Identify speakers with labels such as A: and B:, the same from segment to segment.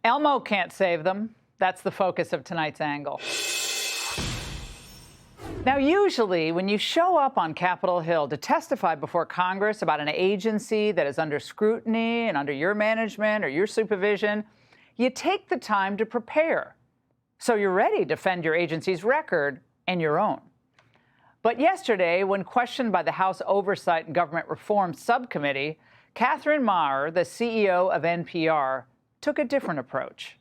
A: Elmo can't save them. That's the focus of tonight's angle. Now, usually when you show up on Capitol Hill to testify before Congress about an agency that is under scrutiny and under your management or your supervision, you take the time to prepare. So you're ready to defend your agency's record and your own. But yesterday, when questioned by the House Oversight and Government Reform Subcommittee, Catherine Maher, the CEO of NPR, took a different approach.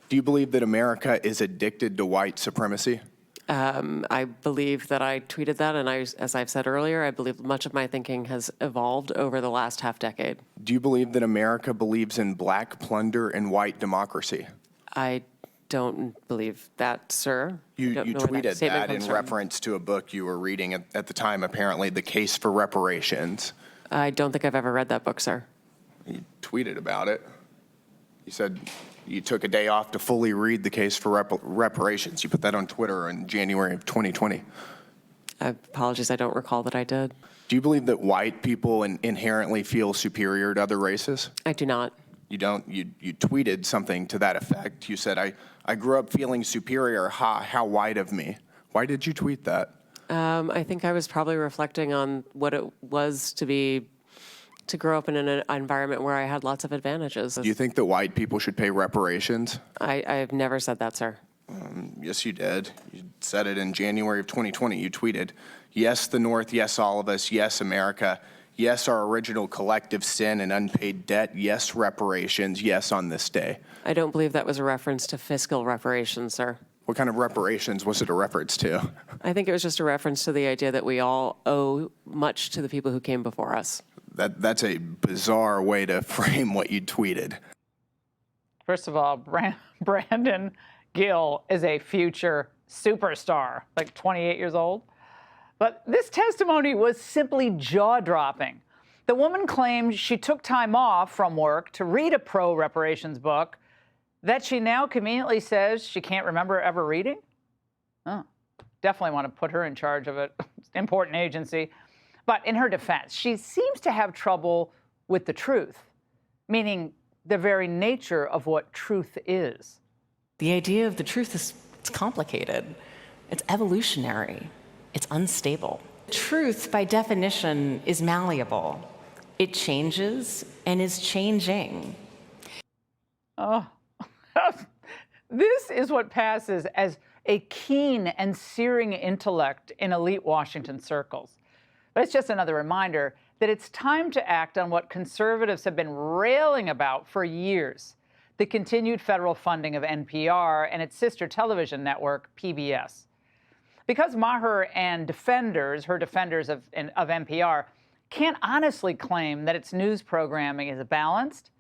B: Do you believe that America is addicted to white supremacy?
C: I believe that I tweeted that, and as I've said earlier, I believe much of my thinking has evolved over the last half decade.
B: Do you believe that America believes in black plunder and white democracy?
C: I don't believe that, sir.
B: You tweeted that in reference to a book you were reading at the time, apparently, The Case for Reparations.
C: I don't think I've ever read that book, sir.
B: You tweeted about it. You said you took a day off to fully read The Case for Reparations. You put that on Twitter in January of 2020.
C: Apologies, I don't recall that I did.
B: Do you believe that white people inherently feel superior to other races?
C: I do not.
B: You don't? You tweeted something to that effect. You said, I grew up feeling superior. How white of me. Why did you tweet that?
C: I think I was probably reflecting on what it was to grow up in an environment where I had lots of advantages.
B: Do you think that white people should pay reparations?
C: I've never said that, sir.
B: Yes, you did. You said it in January of 2020. You tweeted, yes, the North, yes, all of us, yes, America, yes, our original collective sin and unpaid debt, yes, reparations, yes, on this day.
C: I don't believe that was a reference to fiscal reparations, sir.
B: What kind of reparations was it a reference to?
C: I think it was just a reference to the idea that we all owe much to the people who came before us.
B: That's a bizarre way to frame what you tweeted.
A: First of all, Brandon Gill is a future superstar, like 28 years old. But this testimony was simply jaw-dropping. The woman claimed she took time off from work to read a pro-reparations book that she now conveniently says she can't remember ever reading. Oh, definitely want to put her in charge of an important agency. But in her defense, she seems to have trouble with the truth, meaning the very nature of what truth is.
D: The idea of the truth is it's complicated. It's evolutionary. It's unstable. Truth, by definition, is malleable. It changes and is changing.
A: Oh, this is what passes as a keen and searing intellect in elite Washington circles. But it's just another reminder that it's time to act on what conservatives have been railing about for years, the continued federal funding of NPR and its sister television network, PBS. Because Maher and her defenders of NPR, can't honestly claim that its news programming is balanced,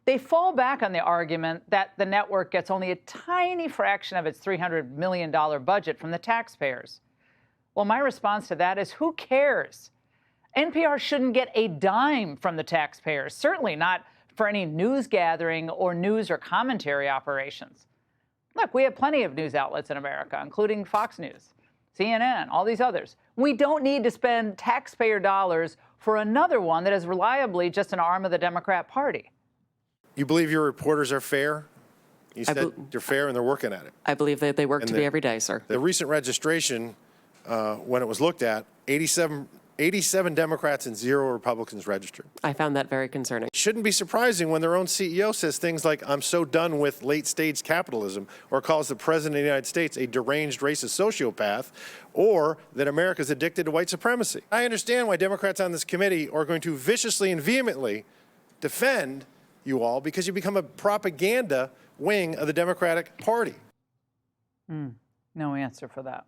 A: they fall back on the argument that the network gets only a tiny fraction of its $300 million budget from the taxpayers. Well, my response to that is, who cares? NPR shouldn't get a dime from the taxpayers, certainly not for any news gathering or news or commentary operations. Look, we have plenty of news outlets in America, including Fox News, CNN, all these others. We don't need to spend taxpayer dollars for another one that is reliably just an arm of the Democrat Party.
E: You believe your reporters are fair? You said they're fair and they're working at it.
C: I believe that they work to be every day, sir.
E: The recent registration, when it was looked at, 87 Democrats and 0 Republicans registered.
C: I found that very concerning.
E: It shouldn't be surprising when their own CEO says things like, I'm so done with late-stage capitalism, or calls the President of the United States a deranged racist sociopath, or that America's addicted to white supremacy. I understand why Democrats on this committee are going to viciously and vehemently defend you all, because you become a propaganda wing of the Democratic Party.
A: No answer for that.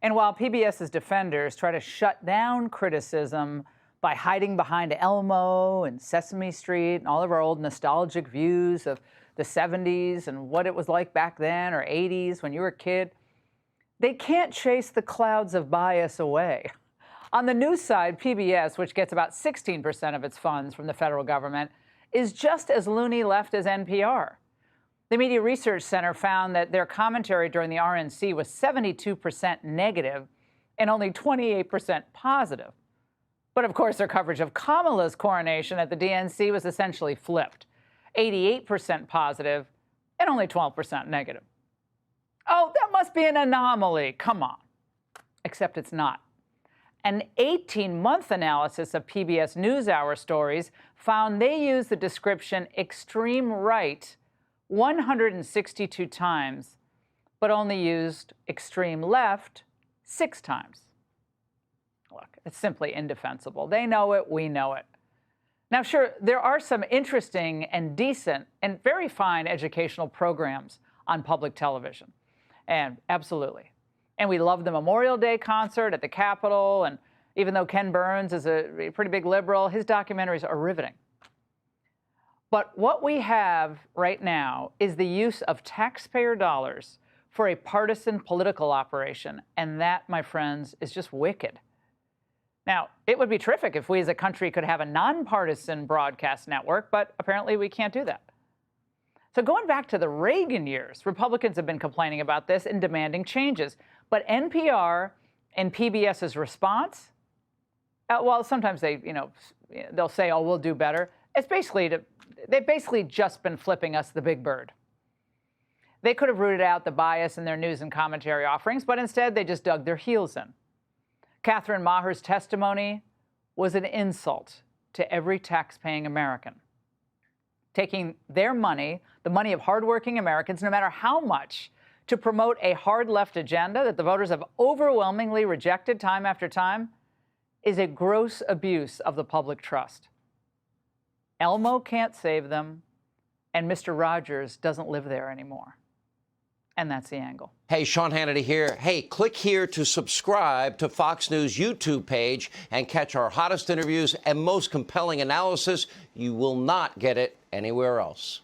A: And while PBS's defenders try to shut down criticism by hiding behind Elmo and Sesame Street and all of our old nostalgic views of the 70s and what it was like back then, or 80s when you were a kid, they can't chase the clouds of bias away. On the news side, PBS, which gets about 16% of its funds from the federal government, is just as loony left as NPR. The Media Research Center found that their commentary during the RNC was 72% negative and only 28% positive. But of course, their coverage of Kamala's coronation at the DNC was essentially flipped. 88% positive, and only 12% negative. Oh, that must be an anomaly. Come on. Except it's not. An 18-month analysis of PBS NewsHour stories found they used the description extreme right 162 times, but only used extreme left 6 times. Look, it's simply indefensible. They know it, we know it. Now, sure, there are some interesting and decent and very fine educational programs on public television, and absolutely. And we love the Memorial Day concert at the Capitol, and even though Ken Burns is a pretty big liberal, his documentaries are riveting. But what we have right now is the use of taxpayer dollars for a partisan political operation, and that, my friends, is just wicked. Now, it would be terrific if we as a country could have a nonpartisan broadcast network, but apparently we can't do that. So going back to the Reagan years, Republicans have been complaining about this and demanding changes. But NPR and PBS's response, well, sometimes they'll say, oh, we'll do better. They've basically just been flipping us the big bird. They could have rooted out the bias in their news and commentary offerings, but instead they just dug their heels in. Catherine Maher's testimony was an insult to every tax-paying American. Taking their money, the money of hardworking Americans, no matter how much, to promote a hard left agenda that the voters have overwhelmingly rejected time after time, is a gross abuse of the public trust. Elmo can't save them, and Mr. Rogers doesn't live there anymore. And that's The Angle.
F: Hey, Sean Hannity here. Hey, click here to subscribe to Fox News YouTube page and catch our hottest interviews and most compelling analysis. You will not get it anywhere else.